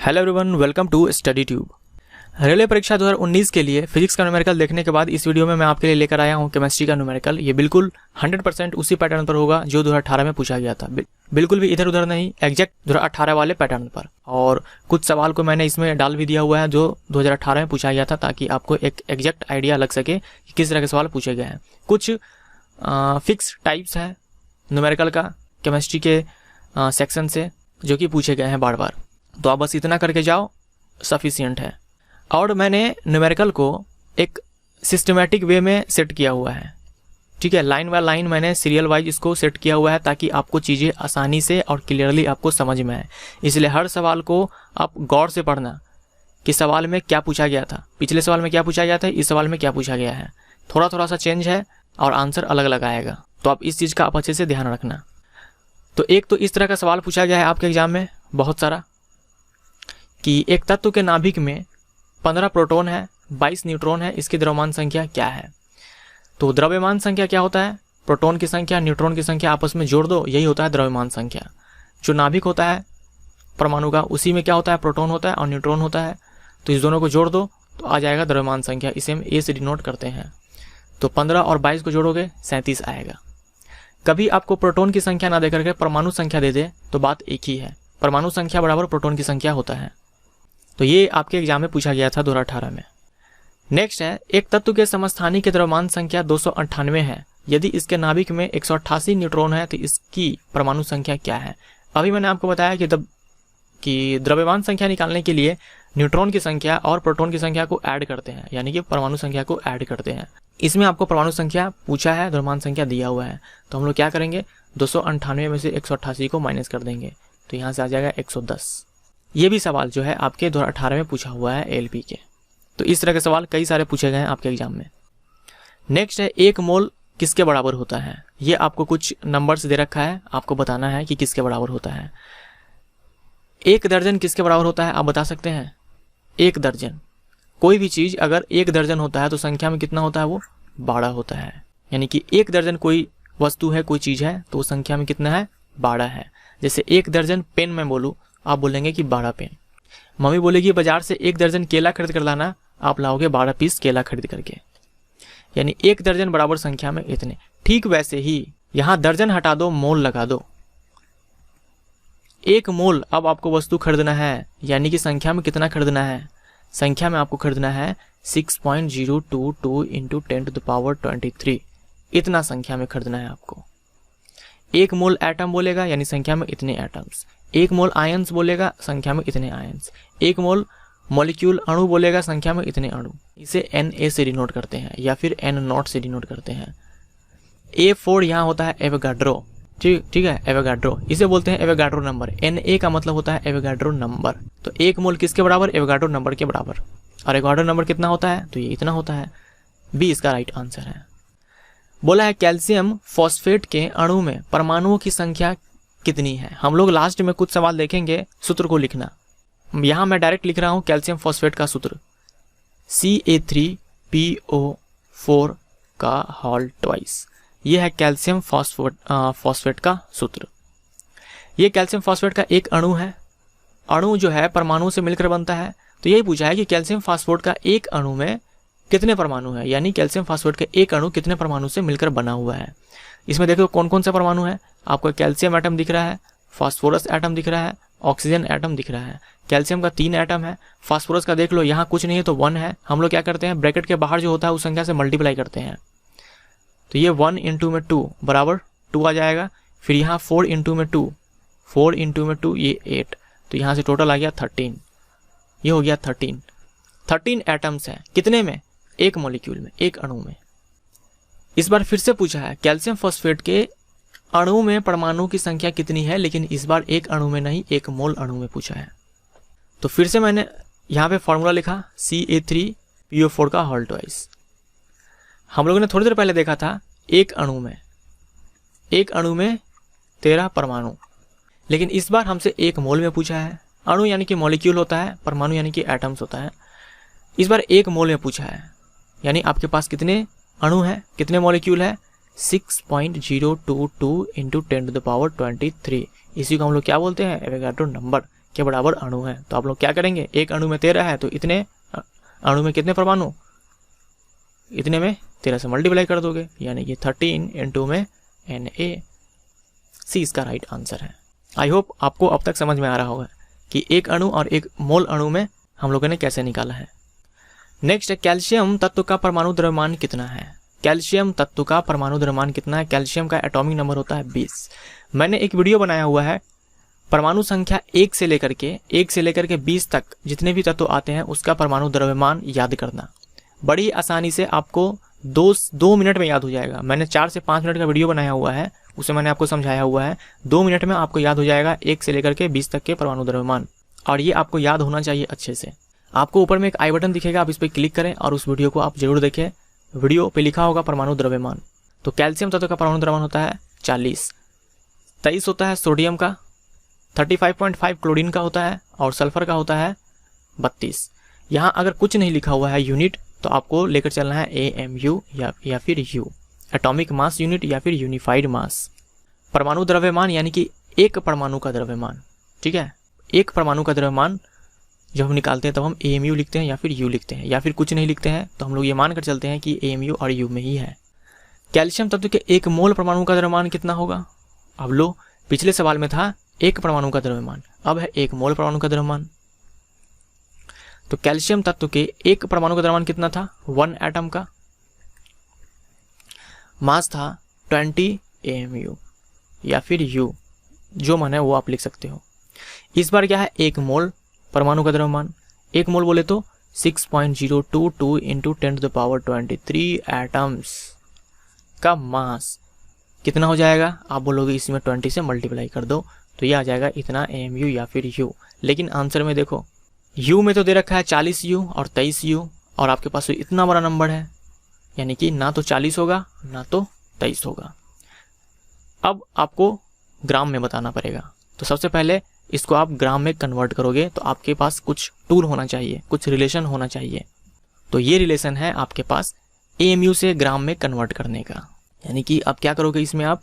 Hello everyone, welcome to study tube. Railway परीक्षा 2019 के लिए फिजिक्स का न्यूमेरिकल देखने के बाद इस वीडियो में मैं आपके लिए लेकर आया हूं केमिस्ट्री का न्यूमेरिकल। ये बिल्कुल 100% उसी पैटर्न पर होगा जो 2018 में पूछा गया था, बिल्कुल भी इधर उधर नहीं, एग्जैक्ट 2018 वाले पैटर्न पर। और कुछ सवाल को मैंने इसमें डाल भी दिया हुआ है जो 2018 में पूछा गया था, ताकि आपको एक एग्जैक्ट आइडिया लग सके कि किस तरह के सवाल पूछे गए हैं। कुछ फिक्स टाइप्स है न्यूमेरिकल का केमिस्ट्री के सेक्शन से जो कि पूछे गए हैं बार बार, तो आप बस इतना करके जाओ, सफिशिएंट है। और मैंने न्यूमेरिकल को एक सिस्टमेटिक वे में सेट किया हुआ है, ठीक है। लाइन बाय लाइन मैंने सीरियल वाइज इसको सेट किया हुआ है ताकि आपको चीज़ें आसानी से और क्लियरली आपको समझ में आए। इसलिए हर सवाल को आप गौर से पढ़ना कि सवाल में क्या पूछा गया था, पिछले सवाल में क्या पूछा गया था, इस सवाल में क्या पूछा गया है। थोड़ा थोड़ा सा चेंज है और आंसर अलग अलग आएगा, तो आप इस चीज़ का आप अच्छे से ध्यान रखना। तो एक तो इस तरह का सवाल पूछा गया है आपके एग्जाम में बहुत सारा, कि एक तत्व के नाभिक में 15 प्रोटॉन है, 22 न्यूट्रॉन है, इसकी द्रव्यमान संख्या क्या है। तो द्रव्यमान संख्या क्या होता है? प्रोटॉन की संख्या, न्यूट्रॉन की संख्या आपस में जोड़ दो, यही होता है द्रव्यमान संख्या। जो नाभिक होता है परमाणु का, उसी में क्या होता है? प्रोटॉन होता है और न्यूट्रॉन होता है। तो इस दोनों को जोड़ दो तो आ जाएगा द्रव्यमान संख्या। इसे हम ए से डिनोट करते हैं। तो 15 और 22 को जोड़ोगे 37 आएगा। कभी आपको प्रोटॉन की संख्या ना देकर के परमाणु संख्या दे दे तो बात एक ही है, परमाणु संख्या बराबर प्रोटॉन की संख्या होता है। तो ये आपके एग्जाम में पूछा गया था 2018 में। नेक्स्ट है, एक तत्व के समस्थानिक की द्रव्यमान संख्या 298 है, यदि इसके नाभिक में 188 न्यूट्रॉन है तो इसकी परमाणु संख्या क्या है। अभी मैंने आपको बताया कि द्रव्यमान संख्या निकालने के लिए न्यूट्रॉन की संख्या और प्रोटॉन की संख्या को ऐड करते हैं, यानी कि परमाणु संख्या को ऐड करते हैं। इसमें आपको परमाणु संख्या पूछा है, द्रव्यमान संख्या दिया हुआ है, तो हम लोग क्या करेंगे, 298 में से 188 को माइनस कर देंगे, तो यहाँ से आ जाएगा 110। ये भी सवाल जो है आपके 2018 में पूछा हुआ है एलपी के। तो इस तरह के सवाल कई सारे पूछे गए हैं आपके एग्जाम में। नेक्स्ट है, एक मोल किसके बराबर होता है। ये आपको कुछ नंबर्स दे रखा है, आपको बताना है कि किसके बराबर होता है। एक दर्जन किसके बराबर होता है, आप बता सकते हैं? एक दर्जन, कोई भी चीज अगर एक दर्जन होता है तो संख्या में कितना होता है? वो 12 होता है। यानी कि एक दर्जन कोई वस्तु है, कोई चीज है, तो वो संख्या में कितना है? 12 है। जैसे एक दर्जन पेन मैं बोलूँ, आप बोलेंगे कि 12 पेन। मम्मी बोलेगी बाजार से एक दर्जन केला खरीद कर लाना, आप लाओगे 12 पीस केला खरीद करके, यानी एक दर्जन बराबर संख्या में इतने। ठीक वैसे ही यहां दर्जन हटा दो, मोल लगा दो। एक मोल अब आपको वस्तु खरीदना है, यानी कि संख्या में कितना खरीदना है? संख्या में आपको खरीदना है 6.022 इंटू 10⁻23, इतना संख्या में खरीदना है आपको। एक मोल एटम बोलेगा यानी संख्या में इतने एटम्स। एक मोल आयंस बोलेगा, संख्या में इतने आयंस। एक मोल मॉलिक्यूल अणु बोलेगा, संख्या में इतने अणु। इसे Na से डिनोट करते हैं या फिर N0 से डिनोट करते हैं। A4 यहाँ होता है एवोगाड्रो, ठीक है, एवोगाड्रो, इसे बोलते हैं एवोगाड्रो नंबर। Na का मतलब होता है एवोगाड्रो नंबर। तो एक मोल किसके बराबर? एवोगाड्रो नंबर के बराबर। और एवोगाड्रो नंबर कितना होता है? तो ये इतना होता है। बी इसका राइट आंसर है। बोला है कैल्शियम फॉस्फेट के अणु में परमाणुओं की संख्या कितनी है। हम लोग लास्ट में कुछ सवाल देखेंगे, सूत्र को लिखना। यहां मैं डायरेक्ट लिख रहा हूं कैल्शियम फॉस्फेट का सूत्र, Ca3PO4 का होल ट्वाइस। यह है कैल्शियम फॉस्फेट का सूत्र। यह कैल्शियम फॉस्फेट का एक अणु है। अणु जो है परमाणु से मिलकर बनता है, तो यही पूछा है कि कैल्शियम फॉस्फेट का एक अणु में कितने परमाणु है, यानी कैल्शियम फॉस्फेट का एक अणु कितने परमाणु से मिलकर बना हुआ है। इसमें देखो कौन कौन से परमाणु है। आपको कैल्शियम एटम दिख रहा है, फास्फोरस एटम दिख रहा है, ऑक्सीजन एटम दिख रहा है। कैल्शियम का 3 एटम है, फास्फोरस का देख लो यहाँ कुछ नहीं है तो 1 है। हम लोग क्या करते हैं, ब्रैकेट के बाहर जो होता है उस संख्या से मल्टीप्लाई करते हैं। तो ये 1 इंटू में 2 बराबर 2 आ जाएगा। फिर यहाँ 4 इंटू में 2, 4 इंटू में 2 ये 8, तो यहाँ से टोटल आ गया 13। ये हो गया 13 एटम्स है। कितने में? एक मॉलिक्यूल में, एक अणु में। इस बार फिर से पूछा है कैल्शियम फॉस्फेट के अणु में परमाणु की संख्या कितनी है, लेकिन इस बार एक अणु में नहीं, एक मोल अणु में पूछा है। तो फिर से मैंने यहाँ पे फॉर्मूला लिखा Ca3PO4 का होल ट्वाइस। हम लोगों ने थोड़ी देर पहले देखा था एक अणु में 13 परमाणु, लेकिन इस बार हमसे एक मोल में पूछा है। अणु यानी कि मॉलिक्यूल होता है, परमाणु यानी कि एटम्स होता है। इस बार एक मोल में पूछा है, यानी आपके पास कितने अणु है, कितने मॉलिक्यूल है? 6.022 इंटू 10⁻23। इसी को हम लोग क्या बोलते हैं? Avogadro number. के बराबर अणु है। तो आप लोग क्या करेंगे, एक अणु में 13 है तो इतने अणु में कितने परमाणु, इतने में 13 से मल्टीप्लाई कर दोगे, यानी कि 13 इंटू में Na। सी इसका राइट आंसर है। आई होप आपको अब तक समझ में आ रहा होगा कि एक अणु और एक मोल अणु में हम लोगों ने कैसे निकाला है। नेक्स्ट है कैल्शियम तत्व का परमाणु द्रव्यमान कितना है। कैल्शियम तत्व का परमाणु द्रव्यमान कितना है। कैल्शियम का एटॉमिक नंबर होता है 20। मैंने एक वीडियो बनाया हुआ है परमाणु संख्या 1 से लेकर के 20 तक जितने भी तत्व आते हैं उसका परमाणु द्रव्यमान याद करना। बड़ी आसानी से आपको 2 मिनट में याद हो जाएगा। मैंने 4 से 5 मिनट का वीडियो बनाया हुआ है, उसे मैंने आपको समझाया हुआ है। 2 मिनट में आपको याद हो जाएगा 1 से लेकर के 20 तक के परमाणु द्रव्यमान, और ये आपको याद होना चाहिए अच्छे से। आपको ऊपर में एक आई बटन दिखेगा, आप इस पर क्लिक करें और उस वीडियो को आप जरूर देखें। वीडियो पे लिखा होगा परमाणु द्रव्यमान। तो कैल्शियम तत्व का परमाणु द्रव्यमान होता है 40, 23 होता है सोडियम का, 35.5 क्लोरीन का होता है, और सल्फर का होता है 32। यहाँ अगर कुछ नहीं लिखा हुआ है यूनिट तो आपको लेकर चलना है AMU या फिर U, एटॉमिक मास यूनिट या फिर यूनिफाइड मास। परमाणु द्रव्यमान यानी कि एक परमाणु का द्रव्यमान, ठीक है। एक परमाणु का द्रव्यमान जब हम निकालते हैं तब हम AMU लिखते हैं या फिर U लिखते हैं, या फिर कुछ नहीं लिखते हैं तो हम लोग ये मान कर चलते हैं कि AMU और U में ही है। कैल्शियम तत्व के 1 मोल परमाणु का द्रव्यमान कितना होगा। अब लो, पिछले सवाल में था एक परमाणु का द्रव्यमान, अब है 1 मोल परमाणु का द्रव्यमान। तो कैल्शियम तत्व के 1 परमाणु का द्रव्यमान कितना था, 1 एटम का। मास था 20 AMU या फिर U, जो मन है वो आप लिख सकते हो। इस बार क्या है, 1 मोल परमाणु का द्रव्यमान। 1 मोल बोले तो 6.022 इंटू 10⁻23 एटम्स का मास कितना हो जाएगा। आप बोलोगे इसमें 20 से मल्टीप्लाई कर दो तो ये आ जाएगा इतना AMU या फिर U। लेकिन आंसर में देखो U में तो दे रखा है 40 U और 23 U, और आपके पास इतना बड़ा नंबर है, यानी कि ना तो 40 होगा ना तो 23 होगा। अब आपको ग्राम में बताना पड़ेगा। तो सबसे पहले इसको आप ग्राम में कन्वर्ट करोगे तो आपके पास कुछ टूल होना चाहिए, कुछ रिलेशन होना चाहिए। तो ये रिलेशन है आपके पास AMU से ग्राम में कन्वर्ट करने का। यानी कि अब क्या करोगे, इसमें आप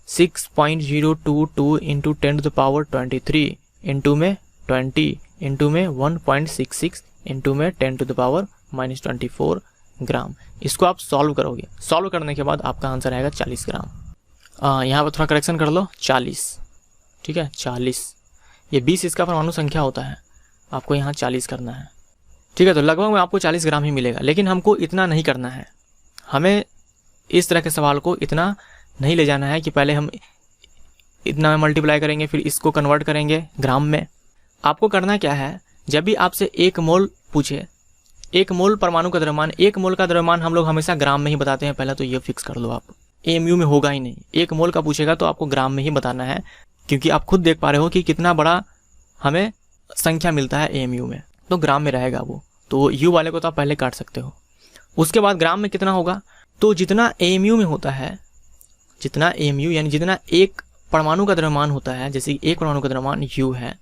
6.022 इंटू 10⁻23 इंटू में 20 इंटू में 1.66 इंटू में 10⁻24 ग्राम, इसको आप सॉल्व करोगे। सॉल्व करने के बाद आपका आंसर आएगा 40 ग्राम। यहाँ पर थोड़ा करेक्शन कर लो, 40, ठीक है 40। ये 20 इसका परमाणु संख्या होता है, आपको यहाँ 40 करना है, ठीक है। तो लगभग में आपको 40 ग्राम ही मिलेगा। लेकिन हमको इतना नहीं करना है, हमें इस तरह के सवाल को इतना नहीं ले जाना है कि पहले हम इतना में मल्टीप्लाई करेंगे फिर इसको कन्वर्ट करेंगे ग्राम में। आपको करना क्या है, जब भी आपसे 1 मोल पूछे, 1 मोल परमाणु का द्रव्यमान, 1 मोल का द्रव्यमान हम लोग हमेशा ग्राम में ही बताते हैं पहले, तो ये फिक्स कर लो आप। AMU में होगा ही नहीं, 1 मोल का पूछेगा तो आपको ग्राम में ही बताना है, क्योंकि आप खुद देख पा रहे हो कि कितना बड़ा हमें संख्या मिलता है AMU में, तो ग्राम में रहेगा वो। तो U वाले को तो आप पहले काट सकते हो। उसके बाद ग्राम में कितना होगा, तो जितना AMU में होता है, जितना AMU यानी जितना एक परमाणु का द्रव्यमान होता है, जैसे 1 परमाणु का द्रव्यमान U है,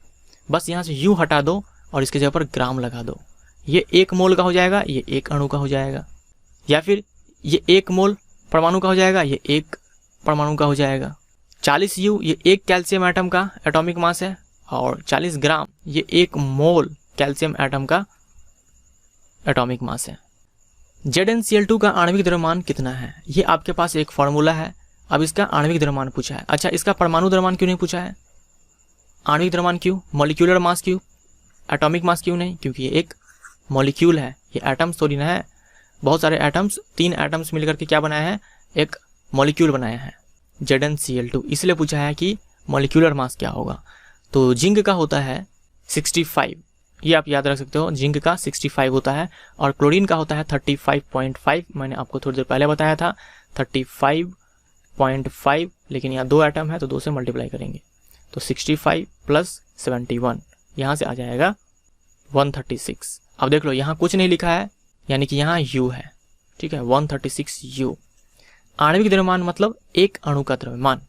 बस यहाँ से U हटा दो और इसके जगह पर ग्राम लगा दो। ये 1 मोल का हो जाएगा, ये 1 अणु का हो जाएगा, या फिर ये 1 मोल परमाणु का हो जाएगा, ये 1 परमाणु का हो जाएगा। 40 U ये 1 कैल्शियम एटम का एटॉमिक मास है, और 40 ग्राम ये 1 मोल कैल्शियम एटम का एटॉमिक मास है। ZnCl2 का आणविक द्रव्यमान कितना है, ये आपके पास एक फॉर्मूला है। अब इसका आणविक द्रव्यमान पूछा है। अच्छा, इसका परमाणु द्रव्यमान क्यों नहीं पूछा है, आणविक द्रव्यमान क्यों, मॉलिक्यूलर मास क्यों, एटॉमिक मास क्यों नहीं, क्योंकि ये एक मॉलिक्यूल है, ये एटम्स थोड़ी ना है। बहुत सारे एटम्स, 3 एटम्स मिलकर के क्या बनाया है, एक मॉलिक्यूल बनाया है ZnCl2। इसलिए पूछा है कि मॉलिक्यूलर मास क्या होगा। तो जिंक का होता है 65, ये आप याद रख सकते हो, जिंक का 65 होता है, और क्लोरीन का होता है 35.5। मैंने आपको थोड़ी देर पहले बताया था 35.5, लेकिन यहाँ 2 एटम है तो 2 से मल्टीप्लाई करेंगे, तो 65 प्लस 71 यहाँ से आ जाएगा 136। अब देख लो यहाँ कुछ नहीं लिखा है, यानी कि यहाँ U है, ठीक है 136 U। आणविक द्रव्यमान मतलब एक अणु का द्रव्यमान,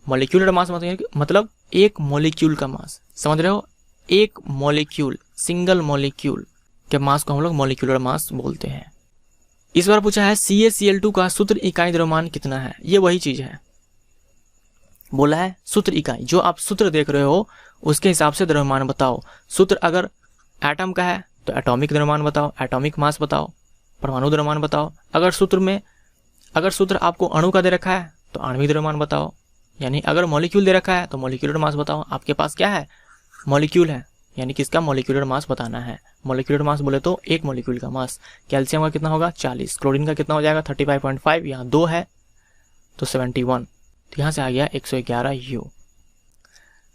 मॉलिक्यूलर मास मतलब एक मॉलिक्यूल का मास, समझ रहे हो। एक मॉलिक्यूल, सिंगल मॉलिक्यूल के मास को हम लोग मॉलिक्यूलर मास बोलते हैं। इस बार पूछा है CaCl2 का सूत्र इकाई द्रव्यमान कितना है। ये वही चीज है, बोला है सूत्र इकाई, जो आप सूत्र देख रहे हो उसके हिसाब से द्रव्यमान बताओ। सूत्र अगर एटम का है तो एटॉमिक द्रव्यमान बताओ, एटॉमिक मास बताओ, परमाणु द्रव्यमान बताओ। अगर सूत्र आपको अणु का दे रखा है तो आणविक द्रव्यमान बताओ, यानी अगर मॉलिक्यूल दे रखा है तो मॉलिक्यूलर मास बताओ। आपके पास क्या है, मॉलिक्यूल है, यानी किसका मॉलिक्यूलर मास बताना है। मॉलिक्यूलर मास बोले तो एक मॉलिक्यूल का मास। कैल्शियम का कितना होगा 40, क्लोरीन का कितना हो जाएगा 35.5, यहाँ 2 है तो 71, तो यहाँ से आ गया 111 U।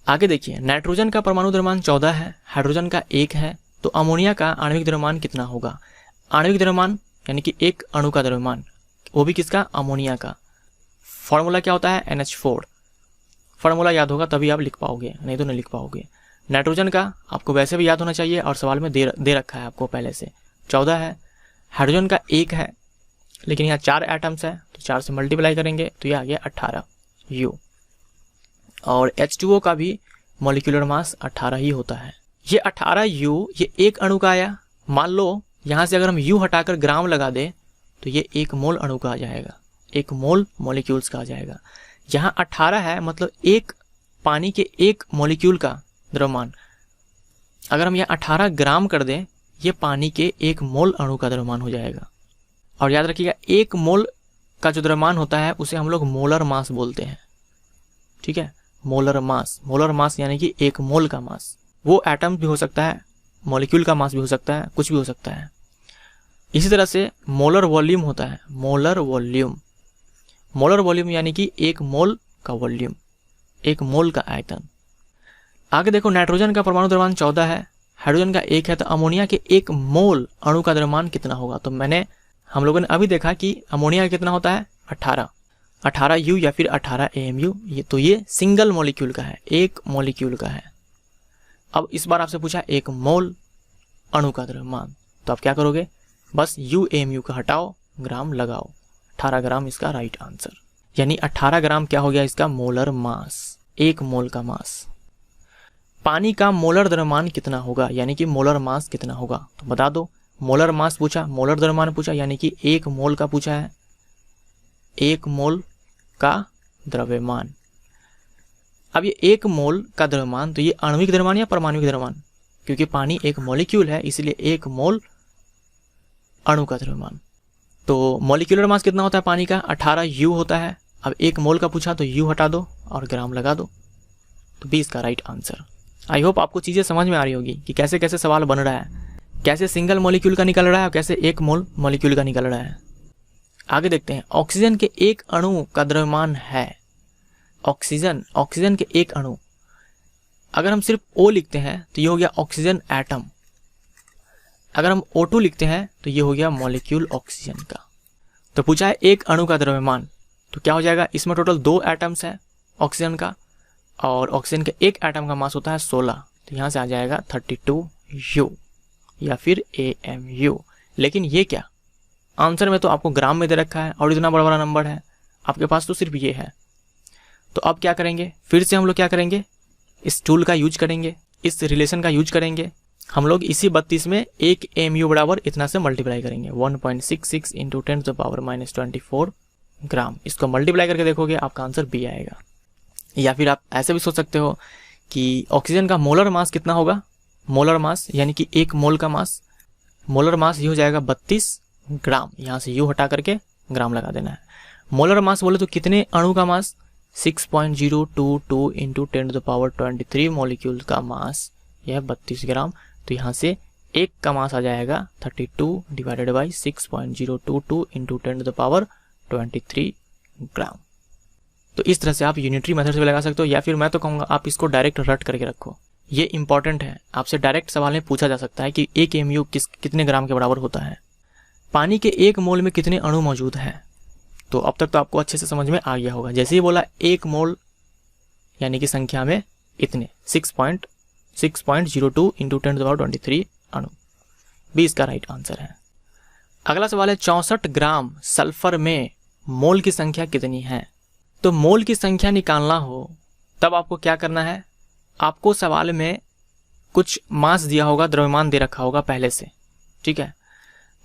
आगे देखिए, नाइट्रोजन का परमाणु द्रव्यमान 14 है, हाइड्रोजन का 1 है, तो अमोनिया का आणविक द्रव्यमान कितना होगा। आणविक द्रव्यमान यानी कि एक अणु का द्रव्यमान, वो भी किसका, अमोनिया का। फॉर्मूला क्या होता है NH4, फॉर्मूला याद होगा तभी आप लिख पाओगे, नहीं तो नहीं लिख पाओगे। नाइट्रोजन का आपको वैसे भी याद होना चाहिए और सवाल में दे रखा है आपको पहले से, 14 है। हाइड्रोजन का 1 है, लेकिन यहाँ 4 एटम्स है तो 4 से मल्टीप्लाई करेंगे तो ये आ गया 18 U। और H2O का भी मॉलिक्यूलर मास 18 ही होता है। ये 18 U ये एक अणु का आया। मान लो यहाँ से अगर हम U हटाकर ग्राम लगा दे तो ये 1 मोल अणु का आ जाएगा, 1 मोल मॉलिक्यूल्स का आ जाएगा। यहाँ 18 है मतलब एक पानी के 1 मॉलिक्यूल का द्रव्यमान। अगर हम यहाँ 18 ग्राम कर दें, ये पानी के 1 मोल अणु का द्रव्यमान हो जाएगा। और याद रखिएगा 1 मोल का जो द्रव्यमान होता है उसे हम लोग मोलर मास बोलते हैं, ठीक है। मोलर मास यानी कि 1 मोल का मास। वो एटम भी हो सकता है, मॉलिक्यूल का मास भी हो सकता है, कुछ भी हो सकता है। इसी तरह से मोलर वॉल्यूम होता है, मोलर वॉल्यूम यानी कि 1 मोल का वॉल्यूम, 1 मोल का आयतन। आगे देखो, नाइट्रोजन का परमाणु द्रव्यमान 14 है, हाइड्रोजन का 1 है, तो अमोनिया के 1 मोल अणु का द्रव्यमान कितना होगा। तो हम लोगों ने अभी देखा कि अमोनिया का कितना होता है 18 U या फिर 18 AMU। ये सिंगल मॉलिक्यूल का है, 1 मॉलिक्यूल का है। अब इस बार आपसे पूछा 1 मोल अणु का द्रव्यमान, तो आप क्या करोगे, बस UAMU का हटाओ, ग्राम लगाओ, 18 ग्राम इसका राइट आंसर। यानी 18 ग्राम क्या हो गया इसका मोलर मास, 1 मोल का मास। पानी का मोलर द्रव्यमान कितना होगा, यानी कि मोलर मास कितना होगा, तो बता दो। मोलर मास पूछा, मोलर द्रव्यमान पूछा, यानी कि 1 मोल का पूछा है, 1 मोल का द्रव्यमान। अब ये 1 मोल का द्रव्यमान, तो ये आणविक द्रव्यमान या परमाणुक द्रव्यमान, क्योंकि पानी एक मॉलिक्यूल है इसलिए 1 मोल अणु का द्रव्यमान। तो मॉलिक्यूलर मास कितना होता है पानी का 18 U होता है। अब 1 मोल का पूछा तो U हटा दो और ग्राम लगा दो, तो 20 का राइट आंसर। आई होप आपको चीज़ें समझ में आ रही होगी कि कैसे कैसे सवाल बन रहा है, कैसे सिंगल मॉलिक्यूल का निकल रहा है और कैसे 1 मोल मॉलिक्यूल का निकल रहा है। आगे देखते हैं, ऑक्सीजन के 1 अणु का द्रव्यमान है, ऑक्सीजन के 1 अणु, अगर हम सिर्फ O लिखते हैं तो ये हो गया ऑक्सीजन एटम, अगर हम O2 लिखते हैं तो ये हो गया मॉलिक्यूल ऑक्सीजन का। तो पूछा है 1 अणु का द्रव्यमान, तो क्या हो जाएगा, इसमें टोटल 2 एटम्स है ऑक्सीजन का, और ऑक्सीजन के 1 एटम का मास होता है 16, तो यहाँ से आ जाएगा 32 U या फिर AMU। लेकिन ये क्या, आंसर में तो आपको ग्राम में दे रखा है और इतना बड़ा बड़ा नंबर है, आपके पास तो सिर्फ ये है। तो अब क्या करेंगे, फिर से हम लोग क्या करेंगे, इस टूल का यूज करेंगे, इस रिलेशन का यूज करेंगे। हम लोग इसी 32 में 1 AMU बराबर इतना से मल्टीप्लाई करेंगे, 1.66 इंटू 10⁻⁻24 ग्राम। इसको मल्टीप्लाई करके देखोगे आपका आंसर B आएगा। या फिर आप ऐसे भी सोच सकते हो कि ऑक्सीजन का मोलर मास कितना होगा, मोलर मास यानी कि 1 मोल का मास, मोलर मास ये हो जाएगा 32 ग्राम, यहाँ से U हटा करके ग्राम लगा देना है। मोलर मास बोले तो कितने अणु का मास, 6.022 इंटू 10⁻23 मॉलिक्यूल का मास, यह 32 ग्राम। तो यहाँ से 1 का मास आ जाएगा 32 डिवाइडेड बाई 6.022 इंटू 10⁻23 ग्राम। तो इस तरह से आप यूनिटरी मेथड से लगा सकते हो, या फिर मैं तो कहूँगा आप इसको डायरेक्ट रट करके रखो, ये इंपॉर्टेंट है। आपसे डायरेक्ट सवाल में पूछा जा सकता है कि 1 AMU कितने ग्राम के बराबर होता है, पानी के 1 मोल में कितने अणु मौजूद हैं। तो अब तक तो आपको अच्छे से समझ में आ गया होगा। जैसे ही बोला 1 मोल यानी कि संख्या में इतने 6.02 इंटू 10⁻23 अणु, 20 का राइट आंसर है। अगला सवाल है 64 ग्राम सल्फर में मोल की संख्या कितनी है। तो मोल की संख्या निकालना हो तब आपको क्या करना है, आपको सवाल में कुछ मास दिया होगा, द्रव्यमान दे रखा होगा पहले से, ठीक है,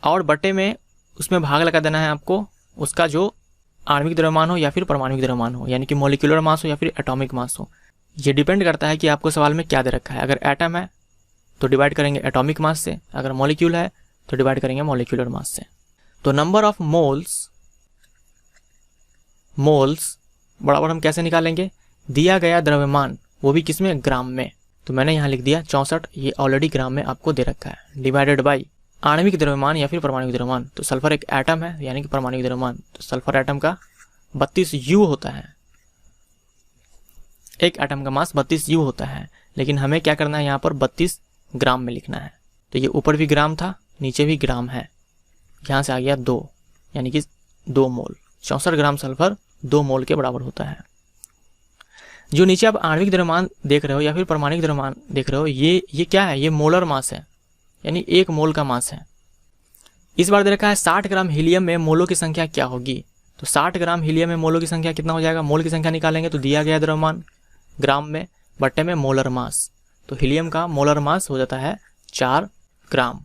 और बटे में उसमें भाग लगा देना है आपको उसका जो आणविक द्रव्यमान हो या फिर परमाणुक द्रव्यमान हो, यानी कि मॉलिक्यूलर मास हो या फिर एटॉमिक मास हो। ये डिपेंड करता है कि आपको सवाल में क्या दे रखा है। अगर एटम है तो डिवाइड करेंगे एटॉमिक मास से, अगर मॉलिक्यूल है तो डिवाइड करेंगे मॉलिक्यूलर मास से। तो नंबर ऑफ मोल्स बराबर हम कैसे निकालेंगे, दिया गया द्रव्यमान, वो भी किसमें, ग्राम में। तो मैंने यहाँ लिख दिया 64, ये ऑलरेडी ग्राम में आपको दे रखा है, डिवाइडेड बाई आणविक द्रव्यमान या फिर परमाणु द्रव्यमान। तो सल्फर एक एटम है यानी कि परमाणु द्रव्यमान, तो सल्फर एटम का 32 U होता है, एक एटम का मास 32 U होता है। लेकिन हमें क्या करना है, यहाँ पर 32 ग्राम में लिखना है। तो ये ऊपर भी ग्राम था, नीचे भी ग्राम है, यहाँ से आ गया 2, यानी कि 2 मोल। 64 ग्राम सल्फर 2 मोल के बराबर होता है। जो नीचे आप आणविक द्रव्यमान देख रहे हो या फिर परमाणु द्रव्यमान देख रहे हो, ये क्या है, ये मोलर मास है, यानी 1 मोल का मास है। इस बार दे रखा है 60 ग्राम हीलियम में मोलों की संख्या क्या होगी। तो 60 ग्राम हीलियम में मोलों की संख्या कितना हो जाएगा, मोल की संख्या निकालेंगे तो दिया गया द्रव्यमान ग्राम में बट्टे में मोलर मास। तो हीलियम का मोलर मास हो जाता है 4 ग्राम।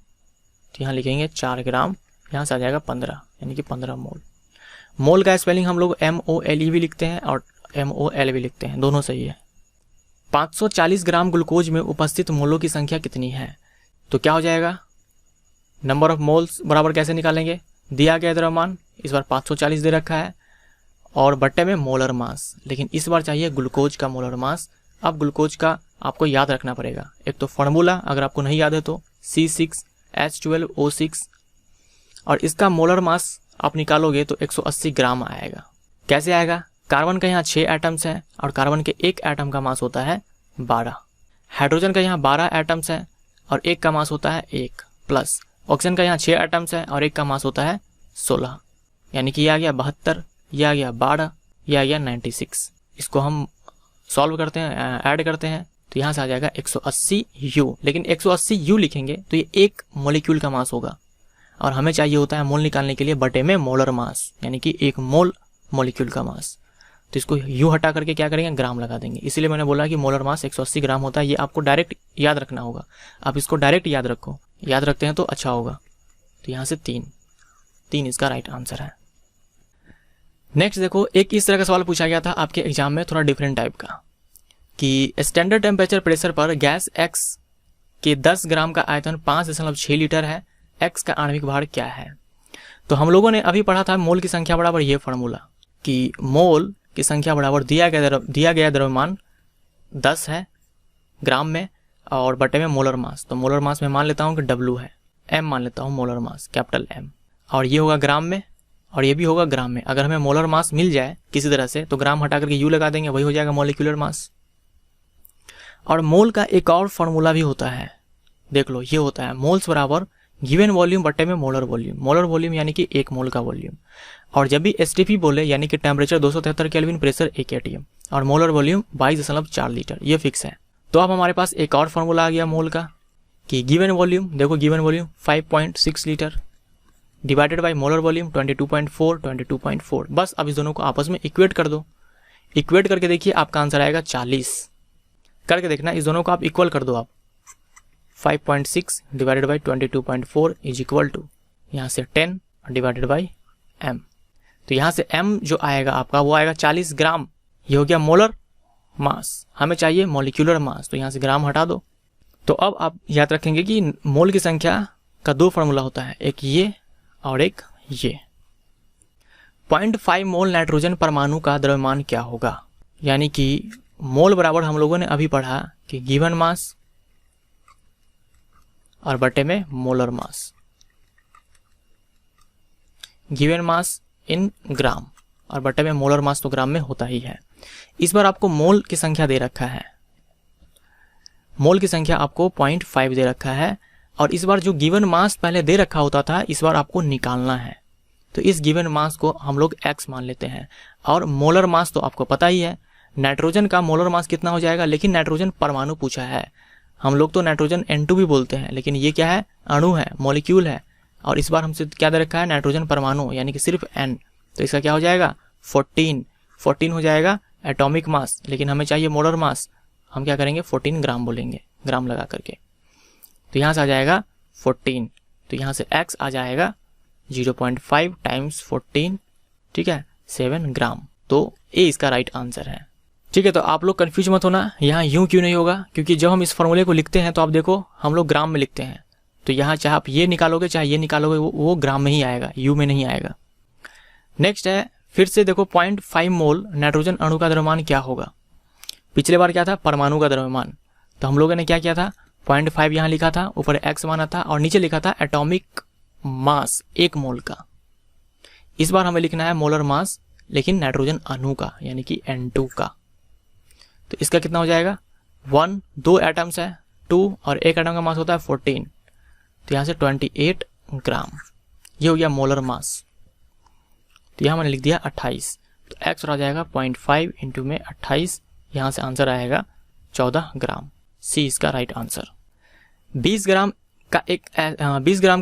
तो यहाँ लिखेंगे 4 ग्राम, यहाँ से आ जाएगा 15, यानी कि 15 मोल। मोल का स्पेलिंग हम लोग MOLE भी लिखते हैं और MOL भी लिखते हैं, दोनों सही है। 540 ग्राम ग्लूकोज में उपस्थित मोलों की संख्या कितनी है। तो क्या हो जाएगा, नंबर ऑफ मोल्स बराबर कैसे निकालेंगे, दिया गया द्रव्यमान, इस बार 540 दे रखा है, और बट्टे में मोलर मास। लेकिन इस बार चाहिए ग्लूकोज का मोलर मास। अब ग्लूकोज का आपको याद रखना पड़ेगा। एक तो फार्मूला अगर आपको नहीं याद है तो C6H12O6, और इसका मोलर मास आप निकालोगे तो 180 ग्राम आएगा। कैसे आएगा, कार्बन का यहाँ 6 एटम्स हैं और कार्बन के 1 एटम का मास होता है 12। हाइड्रोजन का यहाँ 12 एटम्स हैं और 1 का मास होता है 1, प्लस ऑक्सीजन का यहाँ 6 एटम्स हैं और 1 का मास होता है 16, यानी कि ये आ गया 72, ये आ गया 12, ये आ गया 96। इसको हम सॉल्व करते हैं, ऐड करते हैं, तो यहाँ से आ जाएगा 180 U। लेकिन 180 U लिखेंगे तो ये 1 मॉलिक्यूल का मास होगा, और हमें चाहिए होता है मोल निकालने के लिए बटे में मोलर मास, यानी कि 1 मोल मॉलिक्यूल का मास। तो इसको U हटा करके क्या करेंगे, ग्राम लगा देंगे। इसीलिए मैंने बोला कि मोलर मास 180 ग्राम होता है। ये आपको डायरेक्ट याद रखना होगा, आप इसको डायरेक्ट याद रखो, याद रखते हैं तो अच्छा होगा। तो यहाँ से 3 इसका राइट आंसर है। नेक्स्ट देखो, एक इस तरह का सवाल पूछा गया था आपके एग्जाम में, थोड़ा डिफरेंट टाइप का, कि स्टैंडर्ड टेम्परेचर प्रेशर पर गैस X के 10 ग्राम का आयतन 5.6 लीटर है, X का आणविक भार क्या है। तो हम लोगों ने अभी पढ़ा था मोल की संख्या बराबर ये फार्मूला, कि मोल की संख्या बराबर दिया गया द्रव्यमान 10 है ग्राम में और बटे में मोलर मास। तो मोलर मास में मान लेता हूँ कि W है, M मान लेता हूँ मोलर मास कैपिटल M, और ये होगा ग्राम में और ये भी होगा ग्राम में। अगर हमें मोलर मास मिल जाए किसी तरह से तो ग्राम हटा करके U लगा देंगे, वही हो जाएगा मॉलिक्यूलर मास। और मोल का एक और फॉर्मूला भी होता है, देख लो, ये होता है मोल्स बराबर गिवन वॉल्यूम बटे में मोलर वॉल्यूम। मोलर वॉल्यूम यानी कि 1 मोल का वॉल्यूम, और जब भी STP बोले यानी कि टेम्परेचर 273 केल्विन, प्रेशर 1 atm, और मोलर वॉल्यूम 22.4 लीटर, ये फिक्स है। तो अब हमारे पास एक और फॉर्मूला आ गया मोल का, कि गिवन वॉल्यूम, देखो given volume 5.6 litre divided by molar volume 22.4। बस अब इस दोनों को आपस में इक्वेट कर दो। इक्वेट करके देखिए आपका आंसर आएगा 40। करके देखना, इस दोनों को आप इक्वल कर दो। आप 5.6 divided by 22.4 is equal to यहाँ से 10 डिवाइडेड बाई M। तो यहाँ से M जो आएगा आपका वो आएगा 40 ग्राम। ये हो गया मोलर मास, हमें चाहिए मॉलिक्यूलर मास, तो यहाँ से ग्राम हटा दो। तो अब आप याद रखेंगे कि मोल की संख्या का 2 फार्मूला होता है, एक ये और एक ये। 0.5 मोल नाइट्रोजन परमाणु का द्रव्यमान क्या होगा, यानी कि मोल बराबर हम लोगों ने अभी पढ़ा कि गिवन मास और बटे में मोलर मास, गिवन मास इन ग्राम और बटे में मोलर मास तो ग्राम में होता ही है। इस बार आपको मोल की संख्या दे रखा है, मोल की संख्या आपको 0.5 दे रखा है, और इस बार जो गिवन मास पहले दे रखा होता था इस बार आपको निकालना है। तो इस गिवन मास को हम लोग X मान लेते हैं, और मोलर मास तो आपको पता ही है, नाइट्रोजन का मोलर मास कितना हो जाएगा। लेकिन नाइट्रोजन परमाणु पूछा है, हम लोग तो नाइट्रोजन N2 भी बोलते हैं, लेकिन ये क्या है, अणु है, मॉलिक्यूल है, और इस बार हमसे क्या दे रखा है, नाइट्रोजन परमाणु, यानी कि सिर्फ N। तो इसका क्या हो जाएगा, 14 हो जाएगा एटॉमिक मास, लेकिन हमें चाहिए मोलर मास, हम क्या करेंगे 14 ग्राम बोलेंगे, ग्राम लगा करके। तो यहाँ से आ जाएगा 14, तो यहाँ से X आ जाएगा 0.5 टाइम्स 14, ठीक है, 7 ग्राम। तो A इसका राइट आंसर है। ठीक है, तो आप लोग कन्फ्यूज मत होना, यहाँ यूं क्यों नहीं होगा, क्योंकि जब हम इस फॉर्मूले को लिखते हैं तो आप देखो हम लोग ग्राम में लिखते हैं, तो यहाँ चाहे आप ये निकालोगे चाहे ये निकालोगे वो ग्राम में ही आएगा, यू में नहीं आएगा। नेक्स्ट है, फिर से देखो 0.5 मोल नाइट्रोजन अणु का द्रव्यमान क्या होगा। पिछले बार क्या था, परमाणु का द्रव्यमान, तो हम लोगों ने क्या किया था, 0.5 यहाँ लिखा था, ऊपर एक्स माना था और नीचे लिखा था एटॉमिक मास 1 मोल का। इस बार हमें लिखना है मोलर मास, लेकिन नाइट्रोजन अणु का यानी कि N2 का। तो इसका कितना हो जाएगा, 1, 2 एटम्स है 2 और एक एटम का मास होता है 14, तो यहाँ से 28 ग्राम, ये हो गया मोलर मास। तो यहाँ मैंने लिख दिया 28, तो एक्स आ जाएगा 0.5 इंटू में 28, यहाँ से आंसर आएगा 14 ग्राम। सी इसका राइट आंसर। 20 ग्राम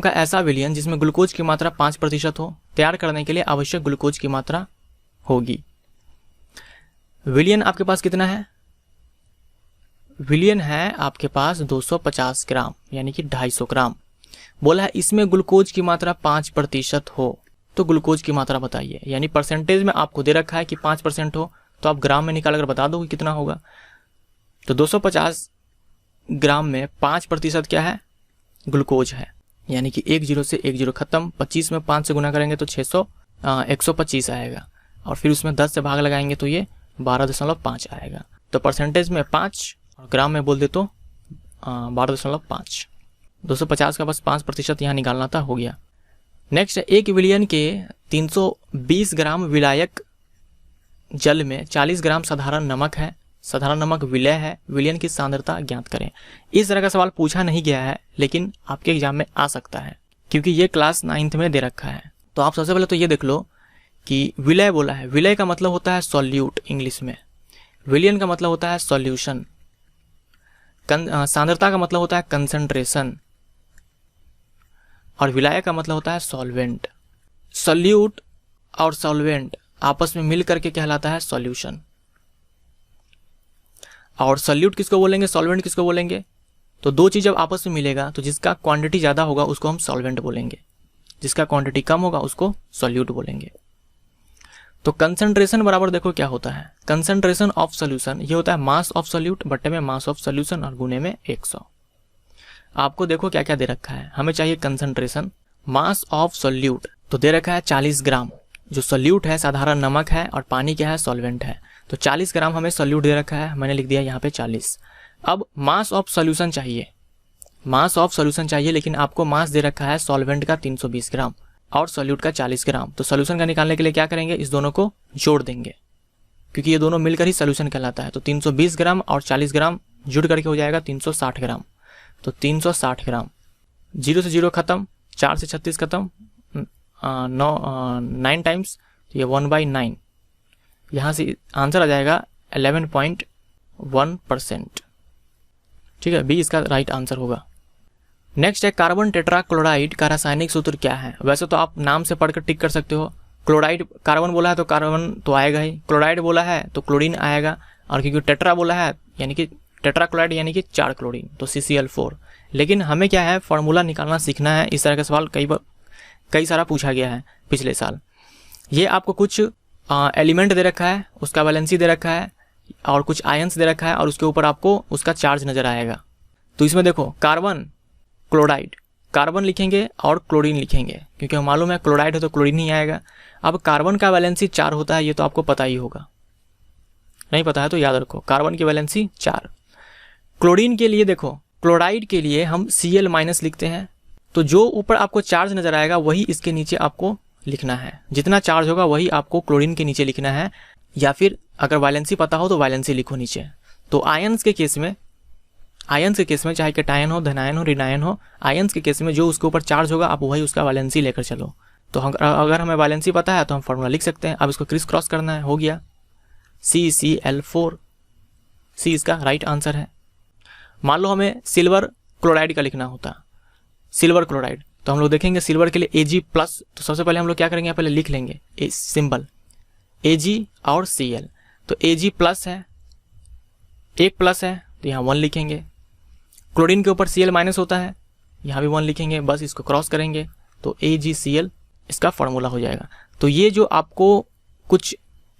का ऐसा विलयन जिसमें ग्लूकोज की मात्रा 5% हो, तैयार करने के लिए आवश्यक ग्लूकोज की मात्रा होगी। विलयन आपके पास कितना है, विलयन है आपके पास 250 ग्राम यानी कि 250 ग्राम। बोला है इसमें ग्लूकोज की मात्रा 5% हो, तो ग्लूकोज की मात्रा बताइए, यानी परसेंटेज में आपको दे रखा है कि 5% हो, तो आप ग्राम में निकाल कर बता दो कि कितना होगा। तो 250 ग्राम में 5% क्या है, ग्लूकोज है, यानी कि 1 0 से 1 0 खत्म, 25 में 5 से गुना करेंगे तो 125 आएगा, और फिर उसमें 10 से भाग लगाएंगे तो ये 12.5 आएगा। तो परसेंटेज में 5 और ग्राम में बोल दे तो 12.5। 250 का बस 5% यहाँ निकालना था, हो गया। नेक्स्ट है, एक विलयन के 320 ग्राम विलायक जल में 40 ग्राम साधारण नमक है, साधारण नमक विलय है, विलयन की सांद्रता ज्ञात करें। इस तरह का सवाल पूछा नहीं गया है, लेकिन आपके एग्जाम में आ सकता है क्योंकि ये क्लास 9th में दे रखा है। तो आप सबसे पहले तो ये देख लो कि विलय बोला है, विलय का मतलब होता है सॉल्यूट इंग्लिश में, विलयन का मतलब होता है सॉल्यूशन, सांद्रता का मतलब होता है कंसंट्रेशन, और विलायक का मतलब होता है सॉल्वेंट। सॉल्यूट और सॉल्वेंट आपस में मिल करके कहलाता है सॉल्यूशन। और सॉल्यूट किसको बोलेंगे, सॉल्वेंट किसको बोलेंगे, तो दो चीज जब आपस में मिलेगा तो जिसका क्वांटिटी ज्यादा होगा उसको हम सॉल्वेंट बोलेंगे, जिसका क्वांटिटी कम होगा उसको सॉल्यूट बोलेंगे। तो कंसंट्रेशन बराबर देखो क्या होता है, कंसंट्रेशन ऑफ सॉल्यूशन ये होता है मास ऑफ सॉल्यूट बट्टे में मास ऑफ सॉल्यूशन और गुने में 100। आपको देखो क्या क्या दे रखा है, हमें चाहिए कंसंट्रेशन, मास ऑफ सॉल्यूट तो दे रखा है 40 ग्राम, जो सॉल्यूट है साधारण नमक है और पानी क्या है, सॉल्वेंट है, तो 40 ग्राम हमें सॉल्यूट दे रखा है, मैंने लिख दिया यहाँ पे 40। अब मास ऑफ सॉल्यूशन चाहिए, मास ऑफ सॉल्यूशन चाहिए, लेकिन आपको मास दे रखा है सॉल्वेंट का 320 ग्राम और सॉल्यूट का 40 ग्राम। तो सॉल्यूशन का निकालने के लिए क्या करेंगे, इस दोनों को जोड़ देंगे क्योंकि ये दोनों मिलकर ही सॉल्यूशन कहलाता है। तो 320 ग्राम और 40 ग्राम जुड़ करके हो जाएगा 360 ग्राम। तो 360 ग्राम, 0 से 0 खत्म, 4 से 36 खत्म, 9 टाइम्स, तो ये 1/9, यहाँ से आंसर आ जाएगा 11.1%। ठीक है, बी इसका राइट आंसर होगा। नेक्स्ट है, कार्बन टेट्राक्लोराइड का रासायनिक सूत्र क्या है। वैसे तो आप नाम से पढ़कर टिक कर सकते हो, क्लोराइड कार्बन बोला है तो कार्बन तो आएगा ही, क्लोराइड बोला है तो क्लोरीन आएगा, और क्योंकि टेट्रा बोला है यानी कि टेट्राक्लोराइड यानी कि 4 क्लोरीन, तो CCl4। लेकिन हमें क्या है, फॉर्मूला निकालना सीखना है। इस तरह का सवाल कई सारा पूछा गया है पिछले साल। ये आपको कुछ एलिमेंट दे रखा है, उसका वैलेंसी दे रखा है और कुछ आयंस दे रखा है, और उसके ऊपर आपको उसका चार्ज नजर आएगा। तो इसमें देखो कार्बन क्लोराइड, कार्बन लिखेंगे और क्लोरीन लिखेंगे, क्योंकि मालूम है क्लोराइड है तो क्लोरीन ही आएगा। अब कार्बन का वैलेंसी 4 होता है, ये तो आपको पता ही होगा, नहीं पता है तो याद रखो, कार्बन की वैलेंसी 4। क्लोरीन के लिए देखो, क्लोराइड के लिए हम Cl- लिखते हैं, तो जो ऊपर आपको चार्ज नजर आएगा वही इसके नीचे आपको लिखना है, जितना चार्ज होगा वही आपको क्लोरीन के नीचे लिखना है, या फिर अगर वैलेंसी पता हो तो वैलेंसी लिखो नीचे। तो आयंस के केस में चाहे कैटायन हो, धनायन हो, ऋणायन हो, आयंस के केस में जो उसके ऊपर चार्ज होगा आप वही उसका वैलेंसी लेकर चलो। तो अगर हमें वैलेंसी पता है तो हम फॉर्मूला लिख सकते हैं। अब इसको क्रिस क्रॉस करना है, हो गया CCl4, सी इसका राइट आंसर है। मान लो हमें सिल्वर क्लोराइड का लिखना होता, सिल्वर क्लोराइड, तो हम लोग देखेंगे सिल्वर के लिए Ag+, तो सबसे पहले हम लोग क्या करेंगे, पहले लिख लेंगे सिंबल Ag और Cl। तो Ag+ है, 1+ है तो यहाँ 1 लिखेंगे। क्लोरीन के ऊपर Cl- होता है, यहाँ भी 1 लिखेंगे, बस इसको क्रॉस करेंगे तो AgCl इसका फॉर्मूला हो जाएगा। तो ये जो आपको कुछ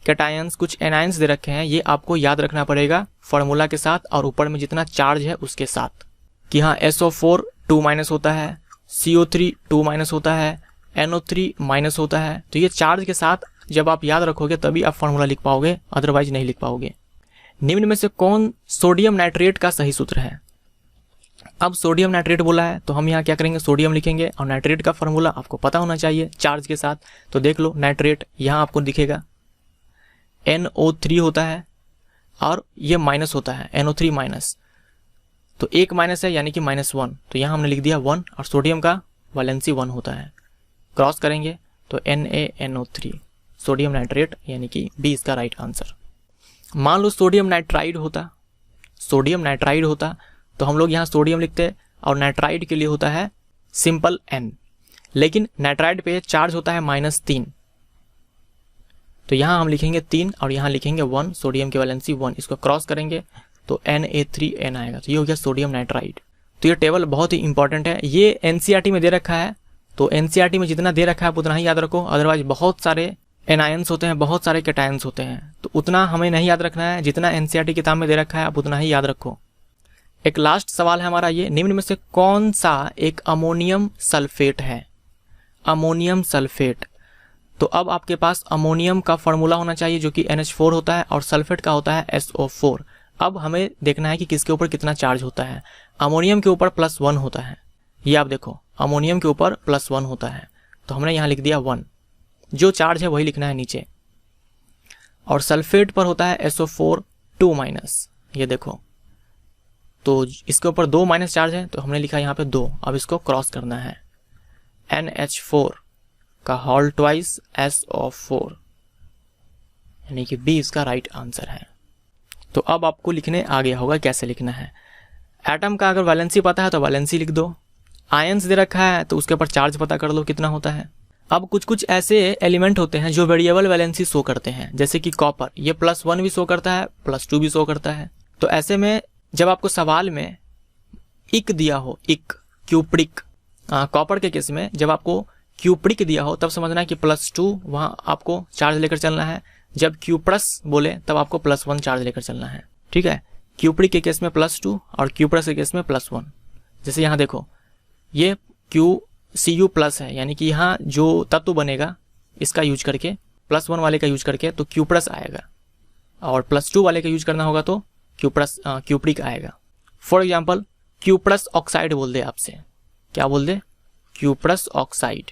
कैटायंस, कुछ एनायंस दे रखे हैं, ये आपको याद रखना पड़ेगा फॉर्मूला के साथ और ऊपर में जितना चार्ज है उसके साथ, कि हाँ SO4 2- होता है, CO3 2- होता है, NO3 माइनस होता है। तो ये चार्ज के साथ जब आप याद रखोगे तभी आप फॉर्मूला लिख पाओगे, अदरवाइज नहीं लिख पाओगे। निम्न में से कौन सोडियम नाइट्रेट का सही सूत्र है? अब सोडियम नाइट्रेट बोला है तो हम यहाँ क्या करेंगे, सोडियम लिखेंगे और नाइट्रेट का फॉर्मूला आपको पता होना चाहिए चार्ज के साथ। तो देख लो नाइट्रेट यहाँ आपको दिखेगा NO3 होता है और ये माइनस होता है NO3 माइनस, तो एक माइनस है यानी कि -1, तो यहाँ हमने लिख दिया 1 और सोडियम का वैलेंसी 1 होता है। क्रॉस करेंगे तो NaNO3 सोडियम नाइट्रेट यानी कि बी इसका राइट आंसर। मान लो सोडियम नाइट्राइड होता तो हम लोग यहाँ सोडियम लिखते और नाइट्राइड के लिए होता है सिंपल N, लेकिन नाइट्राइड पे चार्ज होता है -3, तो यहाँ हम लिखेंगे 3 और यहाँ लिखेंगे 1, सोडियम की वैलेंसी 1, इसको क्रॉस करेंगे तो Na3N आएगा। तो ये हो गया सोडियम नाइट्राइड। तो ये टेबल बहुत ही इंपॉर्टेंट है, ये NCERT में दे रखा है, तो NCERT में जितना दे रखा है आप उतना ही याद रखो, अदरवाइज बहुत सारे एनायंस होते हैं, बहुत सारे कैटायंस होते हैं, तो उतना हमें नहीं याद रखना है, जितना NCERT किताब में दे रखा है आप उतना ही याद रखो। एक लास्ट सवाल है हमारा ये, निम्न में से कौन सा एक अमोनियम सल्फेट है? अमोनियम सल्फेट, तो अब आपके पास अमोनियम का फॉर्मूला होना चाहिए जो कि NH4 होता है और सल्फेट का होता है SO4। अब हमें देखना है कि किसके ऊपर कितना चार्ज होता है। अमोनियम के ऊपर +1 होता है, ये आप देखो अमोनियम के ऊपर +1 होता है, तो हमने यहाँ लिख दिया 1, जो चार्ज है वही लिखना है नीचे। और सल्फेट पर होता है SO4 2-, ये देखो, तो इसके ऊपर 2- चार्ज है तो हमने लिखा यहाँ पे 2। अब इसको क्रॉस करना है, NH4 का होल ट्वाइस SO4 यानी कि बी इसका राइट आंसर है। तो अब आपको लिखने आ गया होगा कैसे लिखना है। एटम का अगर वैलेंसी पता है तो वैलेंसी लिख दो, आयंस दे रखा है तो उसके ऊपर चार्ज पता कर लो कितना होता है। अब कुछ ऐसे एलिमेंट होते हैं जो वेरिएबल वैलेंसी शो करते हैं, जैसे कि कॉपर, ये +1 भी शो करता है, +2 भी शो करता है। तो ऐसे में जब आपको सवाल में इक दिया हो, इक क्यूप्रिक, कॉपर के केस में जब आपको क्यूप्रिक दिया हो तब समझना है कि +2 वहाँ आपको चार्ज लेकर चलना है, जब क्यूप्रस बोले तब आपको +1 चार्ज लेकर चलना है, ठीक है। क्यूप्रिक के केस में +2 और क्यूप्रस के केस में +1। जैसे यहाँ देखो ये Cu+ है, यानी कि यहाँ जो तत्व बनेगा इसका यूज करके, +1 वाले का यूज करके तो क्यूप्रस आएगा, और +2 वाले का यूज करना होगा तो क्यूप्रिक आएगा। फॉर एग्जाम्पल क्यूप्रस ऑक्साइड बोल दे आपसे, क्या बोल दे, क्यूप्रस ऑक्साइड,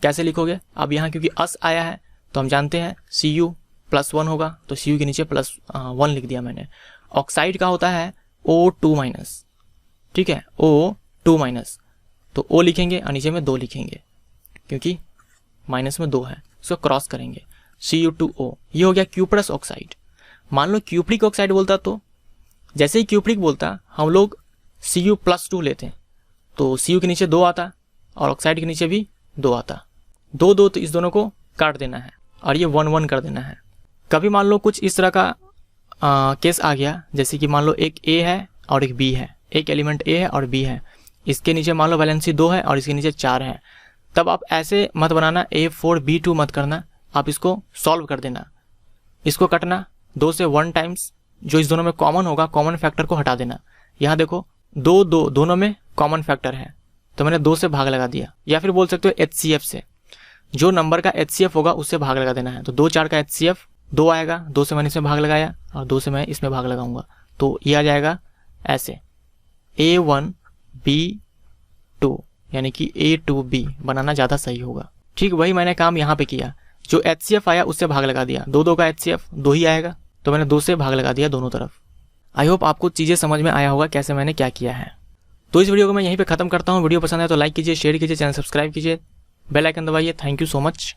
कैसे लिखोगे? अब यहाँ क्योंकि अस आया है तो हम जानते हैं Cu+1 होगा, तो Cu के नीचे +1 लिख दिया मैंने। ऑक्साइड का होता है O2-, ठीक है, O2-, तो O लिखेंगे और नीचे में 2 लिखेंगे क्योंकि माइनस में 2 है, इसको क्रॉस करेंगे Cu2O, ये हो गया क्यूप्रस ऑक्साइड। मान लो क्यूप्रिक ऑक्साइड बोलता तो जैसे ही क्यूप्रिक बोलता हम लोग Cu+2 लेते, तो Cu के नीचे 2 आता और ऑक्साइड के नीचे भी 2 आता, 2 तो इस दोनों को काट देना है और ये 1 कर देना है। कभी मान लो कुछ इस तरह का केस आ गया, जैसे कि मान लो एक A है और एक B है, एक एलिमेंट A है और B है, इसके नीचे मान लो वैलेंसी 2 है और इसके नीचे 4 है, तब आप ऐसे मत बनाना A4B2 मत करना, आप इसको सॉल्व कर देना, इसको कटना 2 से 1 टाइम्स, जो इस दोनों में कॉमन होगा कॉमन फैक्टर को हटा देना। यहाँ देखो 2 दोनों में कॉमन फैक्टर है तो मैंने 2 से भाग लगा दिया, या फिर बोल सकते हो HCF से, जो नंबर का HCF होगा उससे भाग लगा देना है, तो 2 4 का HCF 2 आएगा, 2 से मैंने इसमें भाग लगाया और 2 से मैं इसमें भाग लगाऊंगा, तो ये आ जाएगा ऐसे A1B2 यानी कि A2B बनाना ज़्यादा सही होगा। ठीक वही मैंने काम यहाँ पे किया, जो HCF आया उससे भाग लगा दिया, 2 का HCF 2 ही आएगा तो मैंने 2 से भाग लगा दिया दोनों तरफ। आई होप आपको चीज़ें समझ में आया होगा कैसे मैंने क्या किया है। तो इस वीडियो को मैं यहीं पे खत्म करता हूँ। वीडियो पसंद है तो लाइक कीजिए, शेयर कीजिए, चैनल सब्सक्राइब कीजिए, बेल आइकन दबाइए। Thank you so much.